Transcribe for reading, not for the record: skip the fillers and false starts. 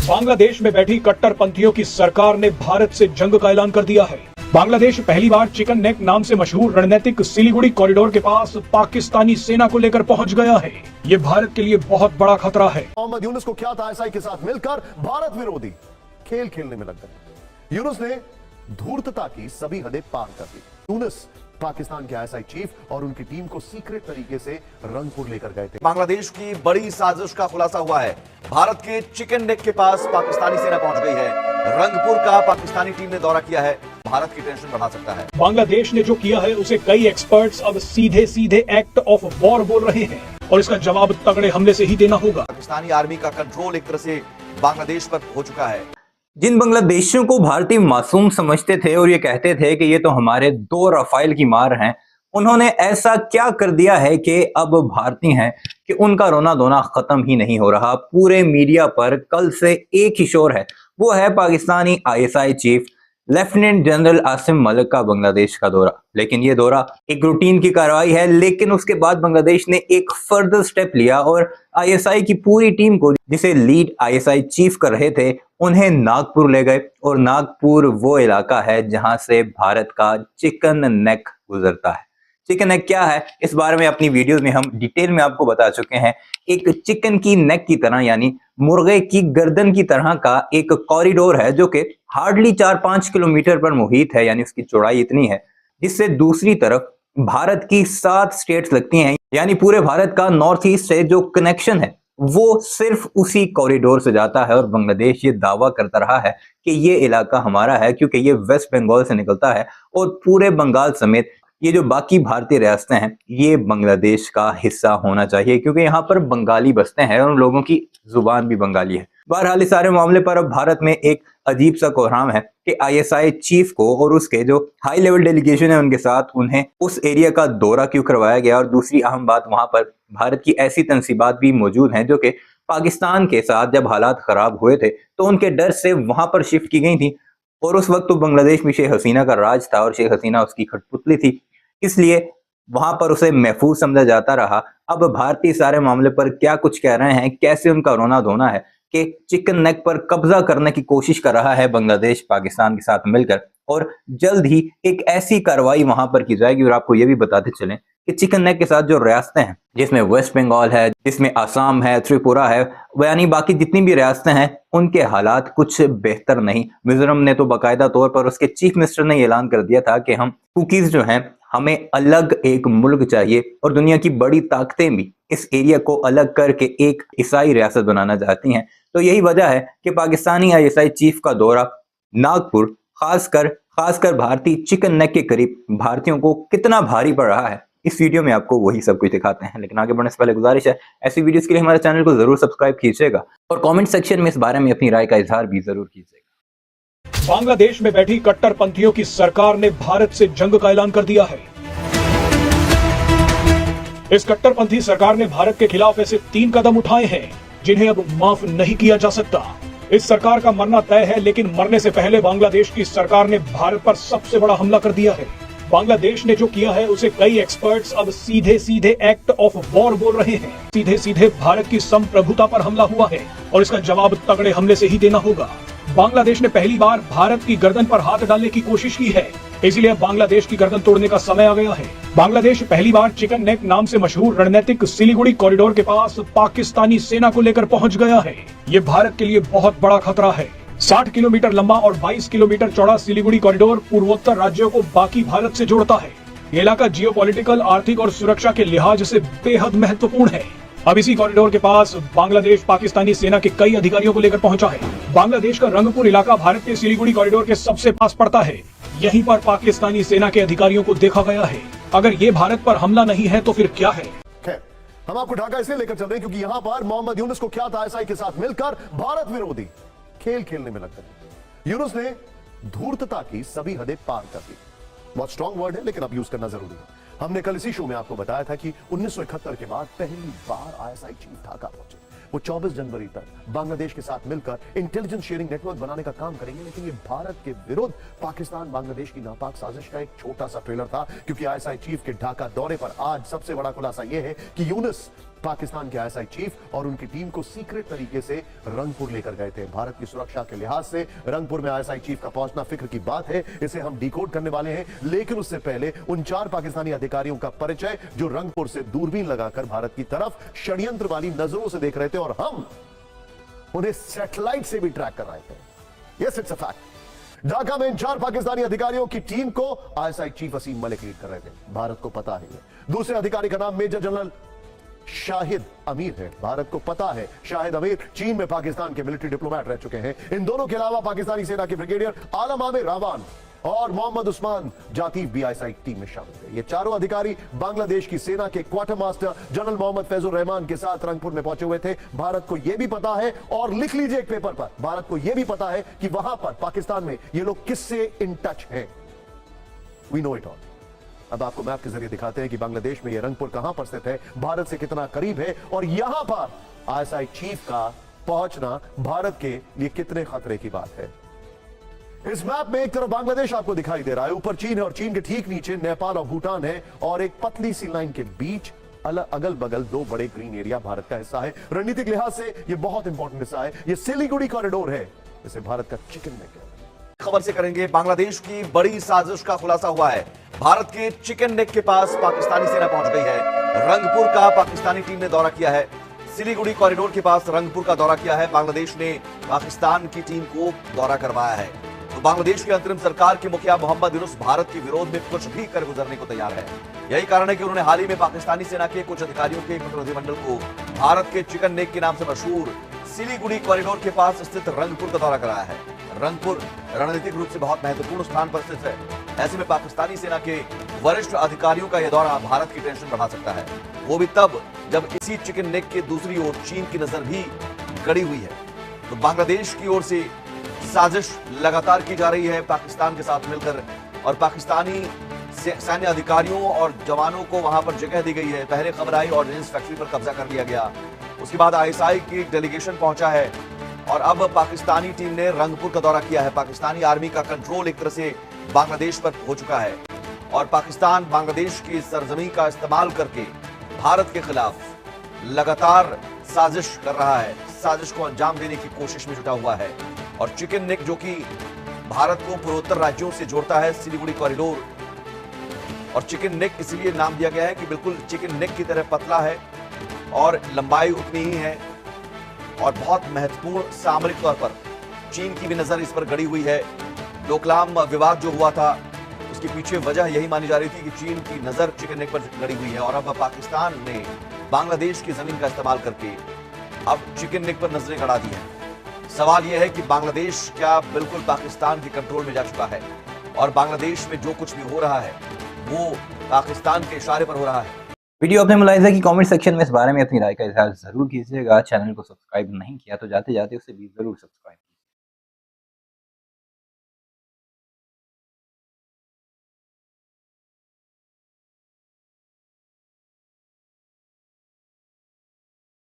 बांग्लादेश में बैठी कट्टरपंथियों की सरकार ने भारत से जंग का ऐलान कर दिया है। बांग्लादेश पहली बार चिकन नेक नाम से मशहूर रणनीतिक सिलीगुड़ी कॉरिडोर के पास पाकिस्तानी सेना को लेकर पहुंच गया है। ये भारत के लिए बहुत बड़ा खतरा है। मोहम्मद यूनुस को ख्यात आईएसआई के साथ मिलकर भारत विरोधी खेल खेलने में लग गए। यूनुस ने धूर्तता की सभी हदें पार कर दी। यूनुस पाकिस्तान के आईएसआई चीफ और उनकी टीम को सीक्रेट तरीके से रंगपुर लेकर गए थे। बांग्लादेश की बड़ी साजिश का खुलासा हुआ है। भारत के चिकन नेक के पास पाकिस्तानी सेना पहुंच गई है। रंगपुर का पाकिस्तानी टीम ने दौरा किया है। भारत की टेंशन बढ़ा सकता है। बांग्लादेश ने जो किया है उसे कई एक्सपर्ट्स अब सीधे सीधे एक्ट ऑफ वॉर बोल रहे हैं और इसका जवाब तगड़े हमले से ही देना होगा। पाकिस्तानी आर्मी का कंट्रोल एक तरह से बांग्लादेश पर हो चुका है। जिन बांग्लादेशियों को भारतीय मासूम समझते थे और ये कहते थे कि ये तो हमारे 2 रफाइल की मार हैं, उन्होंने ऐसा क्या कर दिया है कि अब भारतीय हैं कि उनका रोना धोना खत्म ही नहीं हो रहा। पूरे मीडिया पर कल से एक ही शोर है, वो है Pakistani ISI chief lieutenant general Asim Malik का बांग्लादेश का दौरा। लेकिन ये दौरा एक रूटीन की कार्रवाई है, लेकिन उसके बाद बांग्लादेश ने एक फर्दर स्टेप लिया और आईएसआई की पूरी टीम को, जिसे लीड आईएसआई चीफ कर रहे थे, उन्हें नागपुर ले गए। और नागपुर वो इलाका है जहां से भारत का चिकन नेक गुजरता है। चिकन नेक क्या है, इस बारे में अपनी वीडियोस में हम डिटेल में आपको बता चुके हैं। एक चिकन की नेक की तरह यानी मुर्गे की गर्दन की तरह का एक कॉरिडोर है जो कि हार्डली 4-5 किलोमीटर पर मुहित है, यानी उसकी चौड़ाई इतनी है, जिससे दूसरी तरफ भारत की 7 स्टेट्स लगती हैं। यानी पूरे भारत का नॉर्थ ईस्ट से जो कनेक्शन है वो सिर्फ उसी कॉरिडोर से जाता है। और बांग्लादेश ये दावा करता रहा है कि ये इलाका हमारा है क्योंकि ये वेस्ट बंगाल से निकलता है और पूरे बंगाल समेत ये जो बाकी भारतीय रियासतें हैं ये बांग्लादेश का हिस्सा होना चाहिए, क्योंकि यहाँ पर बंगाली बसते हैं और उन लोगों की जुबान भी बंगाली है। बहरहाल इस सारे मामले पर अब भारत में एक अजीब सा कोहराम है कि आईएसआई चीफ को और उसके जो हाई लेवल डेलीगेशन है उनके साथ उन्हें उस एरिया का दौरा क्यों करवाया गया। और दूसरी अहम बात, वहां पर भारत की ऐसी तंसीबात भी मौजूद हैं जो कि पाकिस्तान के साथ जब हालात खराब हुए थे तो उनके डर से वहां पर शिफ्ट की गई थी। और उस वक्त तो बांग्लादेश में शेख हसीना का राज था और शेख हसीना उसकी कठपुतली थी, इसलिए वहां पर उसे महफूज समझा जाता रहा। अब भारतीय सारे मामले पर क्या कुछ कह रहे हैं, कैसे उनका रोना धोना है कि चिकन नेक पर कब्जा करने की कोशिश कर रहा है बांग्लादेश पाकिस्तान के साथ मिलकर, और जल्द ही एक ऐसी कार्रवाई वहां पर की जाएगी। और आपको ये भी बताते चलें कि चिकन नेक के साथ जो रियासतें हैं, जिसमें वेस्ट बंगाल है, जिसमें असम है, त्रिपुरा है, यानी बाकी जितनी भी रियासतें हैं, उनके हालात कुछ बेहतर नहीं। मिजोरम ने तो बाकायदा तौर पर उसके चीफ मिनिस्टर ने ऐलान कर दिया था कि हम कुकीज जो हैं, हमें अलग एक मुल्क चाहिए और दुनिया की बड़ी ताकतें भी इस एरिया को अलग करके एक ईसाई रियासत बनाना चाहती हैं। तो यही वजह है कि पाकिस्तानी आईएसआई चीफ का दौरा नागपुर खासकर भारतीय चिकन नेक के करीब भारतीयों को कितना भारी पड़ रहा है, इस वीडियो में आपको वही सब कुछ दिखाते हैं। लेकिन आगे बढ़ने से पहले गुजारिश है, ऐसी वीडियोस के लिए हमारे चैनल को जरूर सब्सक्राइब कीजिएगा और कमेंट सेक्शन में इस बारे में अपनी राय का इजहार भी जरूर कीजिएगा। बांग्लादेश में बैठी कट्टरपंथियों की सरकार ने भारत से जंग का ऐलान कर दिया है। इस कट्टरपंथी सरकार ने भारत के खिलाफ ऐसे 3 कदम उठाए हैं जिन्हें अब माफ नहीं किया जा सकता। इस सरकार का मरना तय है, लेकिन मरने से पहले बांग्लादेश की सरकार ने भारत पर सबसे बड़ा हमला कर दिया है। बांग्लादेश ने जो किया है उसे कई एक्सपर्ट्स अब सीधे सीधे एक्ट ऑफ वॉर बोल रहे हैं। सीधे सीधे भारत की संप्रभुता पर हमला हुआ है और इसका जवाब तगड़े हमले से ही देना होगा। बांग्लादेश ने पहली बार भारत की गर्दन पर हाथ डालने की कोशिश की है, इसलिए बांग्लादेश की गर्दन तोड़ने का समय आ गया है। बांग्लादेश पहली बार चिकन नेक नाम से मशहूर रणनीतिक सिलीगुड़ी कॉरिडोर के पास पाकिस्तानी सेना को लेकर पहुंच गया है। ये भारत के लिए बहुत बड़ा खतरा है। 60 किलोमीटर लंबा और 22 किलोमीटर चौड़ा सिलीगुड़ी कॉरिडोर पूर्वोत्तर राज्यों को बाकी भारत से जोड़ता है। ये इलाका जियोपॉलिटिकल, आर्थिक और सुरक्षा के लिहाज से बेहद महत्वपूर्ण है। अब इसी कॉरिडोर के पास बांग्लादेश पाकिस्तानी सेना के कई अधिकारियों को लेकर पहुंचा है। बांग्लादेश का रंगपुर इलाका भारत के सिलीगुड़ी कॉरिडोर के सबसे पास पड़ता है। यहीं पर पाकिस्तानी सेना के अधिकारियों को देखा गया है। अगर ये भारत पर हमला नहीं है तो फिर क्या है? हम आपको ढाका इसलिए लेकर चल रहे हैं क्योंकि यहाँ पर मोहम्मद यूनुस को ख्यात आईएसआई के साथ मिलकर भारत विरोधी खेल खेलने में लग गए। यूनुस ने धूर्तता की सभी हदें पार कर दी। बहुत स्ट्रॉन्ग वर्ड है, लेकिन अब यूज करना जरूरी है। हमने कल इसी शो में आपको बताया था कि 1971 के बाद पहली बार आईएसआई चीफ ढाका पहुंचे। वो 24 जनवरी तक बांग्लादेश के साथ मिलकर इंटेलिजेंस शेयरिंग नेटवर्क बनाने का काम करेंगे। लेकिन ये भारत के विरुद्ध पाकिस्तान बांग्लादेश की नापाक साजिश का एक छोटा सा ट्रेलर था, क्योंकि आईएसआई चीफ के ढाका दौरे पर आज सबसे बड़ा खुलासा यह है कि यूनुस पाकिस्तान के आईएसआई चीफ और उनकी टीम को सीक्रेट तरीके से रंगपुर लेकर गए थे। भारत की सुरक्षा के लिहाज से रंगपुर में आईएसआई चीफ का पहुंचना फिक्र की बात है, इसे हम डिकोड करने वाले हैं। लेकिन उससे पहले उन 4 पाकिस्तानी अधिकारियों का परिचय जो रंगपुर से दूरबीन लगाकर भारत की तरफ षड्यंत्र वाली नजरों से देख रहे थे और हम उन्हें सैटेलाइट से भी ट्रैक कर रहे थे। Yes, it's a fact. Dhaka में इन 4 पाकिस्तानी अधिकारियों की टीम को ISI chief Waseem Malik lead कर रहे थे। भारत को पता है। दूसरे अधिकारी का नाम मेजर जनरल शाहिद अमीर है। भारत को पता है शाहिद अमीर चीन में पाकिस्तान के मिलिट्री डिप्लोमेट रह चुके हैं। इन दोनों के अलावा पाकिस्तानी सेना के ब्रिगेडियर आलम आमिर रावान और मोहम्मद उस्मान जातीफ भी आईएसआई टीम में शामिल थे। ये चारों अधिकारी बांग्लादेश की सेना के quarter master general Mohammad Faizur Rahman के साथ रंगपुर में पहुंचे हुए थे। भारत को यह भी पता है, और लिख लीजिए एक पेपर पर, भारत को यह भी पता है कि वहां पर पाकिस्तान में ये लोग किससे इन टच हैं। We know it all. अब आपको मैप के जरिए दिखाते हैं कि बांग्लादेश में यह रंगपुर कहां पर स्थित है, भारत से कितना करीब है, और यहां पर आईएसआई चीफ का पहुंचना भारत के लिए कितने खतरे की बात है। इस मैप में एक तरफ बांग्लादेश आपको दिखाई दे रहा है, ऊपर चीन है और चीन के ठीक नीचे नेपाल और भूटान है, और एक पतली सी लाइन के बीच अगल बगल 2 बड़े ग्रीन एरिया भारत का हिस्सा है। रणनीतिक लिहाज से यह बहुत इंपॉर्टेंट हिस्सा है। यह सिलीगुड़ी कॉरिडोर है, इसे भारत का चिकन नेक है। खबर से करेंगे। बांग्लादेश की बड़ी साजिश का खुलासा हुआ है। भारत के चिकन नेक के पास पाकिस्तानी सेना पहुंच गई है। रंगपुर का पाकिस्तानी टीम ने दौरा किया है। सिलीगुड़ी कॉरिडोर के पास रंगपुर का दौरा किया है। बांग्लादेश ने पाकिस्तान की टीम को दौरा करवाया है। तो बांग्लादेश की अंतरिम सरकार के मुखिया मोहम्मद यूनुस भारत के विरोध में कुछ भी कर गुजरने को तैयार है। यही कारण है कि उन्होंने हाल ही में पाकिस्तानी सेना के कुछ अधिकारियों के एक प्रतिनिधिमंडल को भारत के चिकन नेक के नाम से मशहूर सिलीगुड़ी कॉरिडोर के पास स्थित रंगपुर का दौरा कराया है। रंगपुर रणनीतिक रूप से बहुत महत्वपूर्ण स्थान पर स्थित है। ऐसे में पाकिस्तानी सेना के वरिष्ठ अधिकारियों का यह दौरा भारत की टेंशन बढ़ा सकता है, वो भी तब जब इसी चिकन नेक के दूसरी ओर चीन की नजर भी गड़ी हुई है। तो बांग्लादेश की ओर से साजिश लगातार की जा रही है पाकिस्तान के साथ मिलकर, और पाकिस्तानी सैन्य अधिकारियों और जवानों को वहां पर जगह दी गई है। पहले खबर आई ऑर्डिनेंस फैक्ट्री पर कब्जा कर लिया गया, उसके बाद आईएसआई की डेलीगेशन पहुंचा है, और अब पाकिस्तानी टीम ने रंगपुर का दौरा किया है। पाकिस्तानी आर्मी का कंट्रोल एक तरह से बांग्लादेश पर हो चुका है, और पाकिस्तान बांग्लादेश की सरजमी का इस्तेमाल करके भारत के खिलाफ लगातार साजिश कर रहा है, साजिश को अंजाम देने की कोशिश में जुटा हुआ है। और चिकन नेक जो कि भारत को पूर्वोत्तर राज्यों से जोड़ता है, सिलीगुड़ी कॉरिडोर, और चिकन नेक इसलिए नाम दिया गया है कि बिल्कुल चिकन नेक की तरह पतला है और लंबाई उतनी ही है, और बहुत महत्वपूर्ण सामरिक तौर पर चीन की भी नजर इस पर गड़ी हुई है। डोकलाम विवाद जो हुआ था उसके पीछे वजह यही मानी जा रही थी कि चीन की नजर चिकन नेक पर गड़ी हुई है, और अब पाकिस्तान ने बांग्लादेश की जमीन का इस्तेमाल करके अब चिकन नेक पर नजरें गड़ा दी हैं। सवाल यह है कि बांग्लादेश क्या बिल्कुल पाकिस्तान के कंट्रोल में जा चुका है, और बांग्लादेश में जो कुछ भी हो रहा है वो पाकिस्तान के इशारे पर हो रहा है। वीडियो अपने मुलाहिज़ा की कमेंट सेक्शन में इस बारे में अपनी राय का इज़हार जरूर कीजिएगा। चैनल को सब्सक्राइब नहीं किया तो जाते जाते उसे भी जरूर सब्सक्राइब